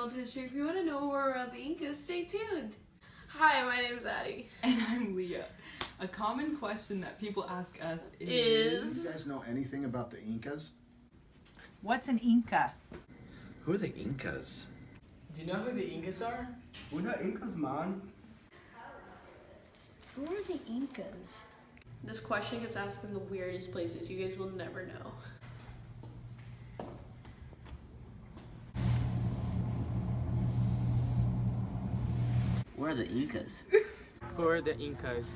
world history. If you want to know more about the Incas, stay tuned. Hi, my name's Addie. And I'm Leah. A common question that people ask us is... Do you guys know anything about the Incas? What's an Inca? Who are the Incas? Do you know who the Incas are? We're not Incas, man. Who are the Incas? This question gets asked in the weirdest places. You guys will never know. Where are the Incas? Who are the Incas?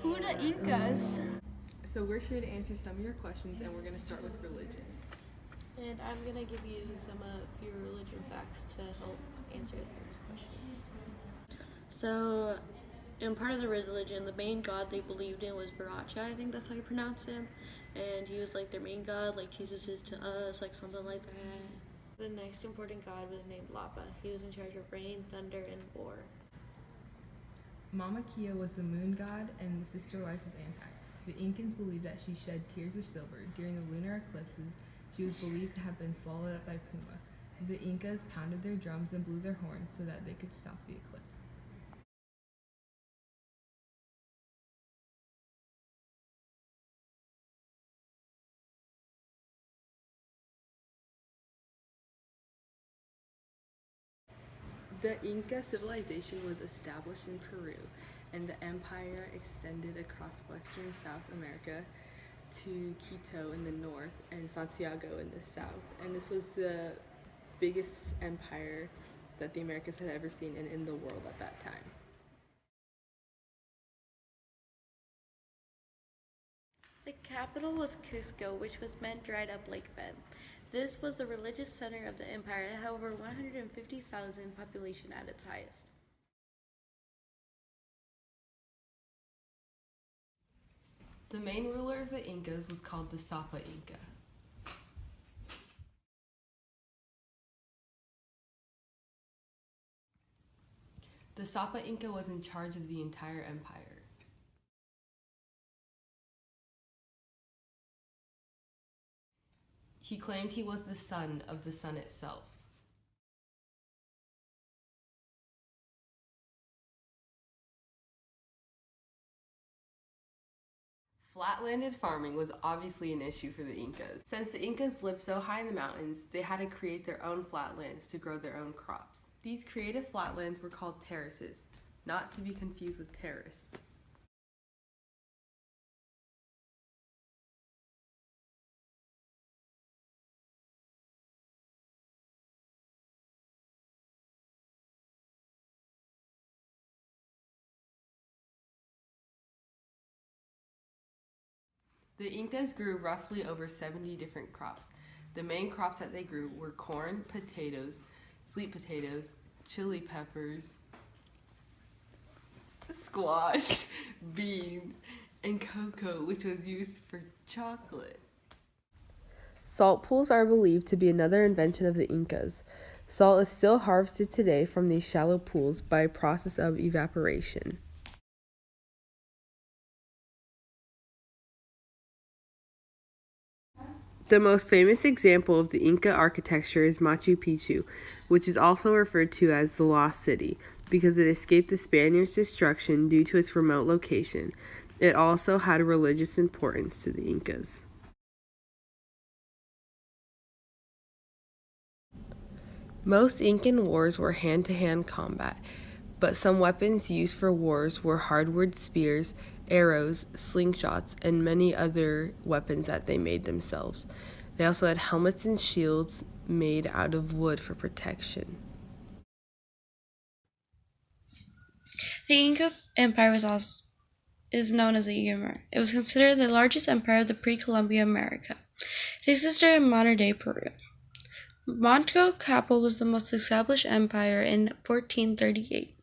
Who are the Incas? So we're here to answer some of your questions, and we're going to start with religion. And I'm going to give you some of your religion facts to help answer this question. So, in part of the religion, the main god they believed in was Viracha, I think that's how you pronounce him. And he was like their main god, like Jesus is to us, like something like that. The next important god was named Lapa. He was in charge of rain, thunder, and war. Mama Kia was the moon god and the sister wife of Anti. The Incans believed that she shed tears of silver. During the lunar eclipses, she was believed to have been swallowed up by Puma. The Incas pounded their drums and blew their horns so that they could stop the eclipse. The Inca civilization was established in Peru, and the empire extended across western South America to Quito in the north and Santiago in the south. And this was the biggest empire that the Americas had ever seen and in the world at that time. The capital was Cusco, which was meant dried up lake bed. This was the religious center of the empire. It had over 150,000 population at its highest. The main ruler of the Incas was called the Sapa Inca. The Sapa Inca was in charge of the entire empire. He claimed he was the son of the sun itself. Flat-landed farming was obviously an issue for the Incas. Since the Incas lived so high in the mountains, they had to create their own flatlands to grow their own crops. These creative flatlands were called terraces, not to be confused with terrorists. The Incas grew roughly over 70 different crops. The main crops that they grew were corn, potatoes, sweet potatoes, chili peppers, squash, beans, and cocoa, which was used for chocolate. Salt pools are believed to be another invention of the Incas. Salt is still harvested today from these shallow pools by a process of evaporation. The most famous example of the Inca architecture is Machu Picchu, which is also referred to as the Lost City because it escaped the Spaniards' destruction due to its remote location. It also had religious importance to the Incas. Most Incan wars were hand-to-hand combat, but some weapons used for wars were hardwood spears, arrows, slingshots, and many other weapons that they made themselves. They also had helmets and shields made out of wood for protection. The Inca Empire is known as the Yuma. It was considered the largest empire of the pre-Columbian America. It existed in modern-day Peru. Manco Capo was the most established empire in 1438.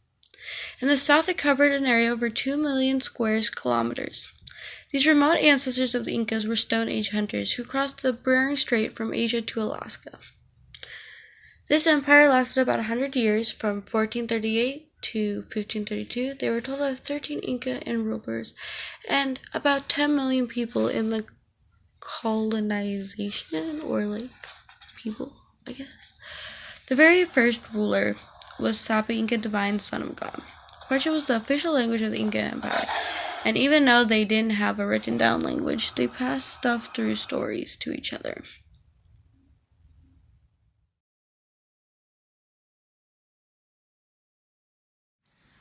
In the south, it covered an area over 2 million square kilometers. These remote ancestors of the Incas were Stone Age hunters who crossed the Bering Strait from Asia to Alaska. This empire lasted about 100 years, from 1438 to 1532. There were a total of 13 Inca rulers and about 10 million people in the colonization, or people, I guess. The very first ruler was Sapi Inca divine son of God. Quechua was the official language of the Inca Empire, and even though they didn't have a written down language, they passed stuff through stories to each other.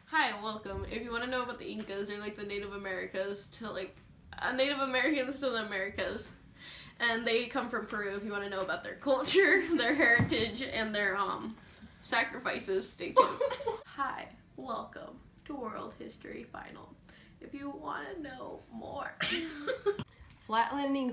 Hi, welcome. If you want to know about the Incas, they're like the Native Americans to Native Americans to the Americas. And they come from Peru. If you want to know about their culture, their heritage, and their sacrifices, stay tuned. Hi, welcome to World History Final. If you want to know more. Flatlanding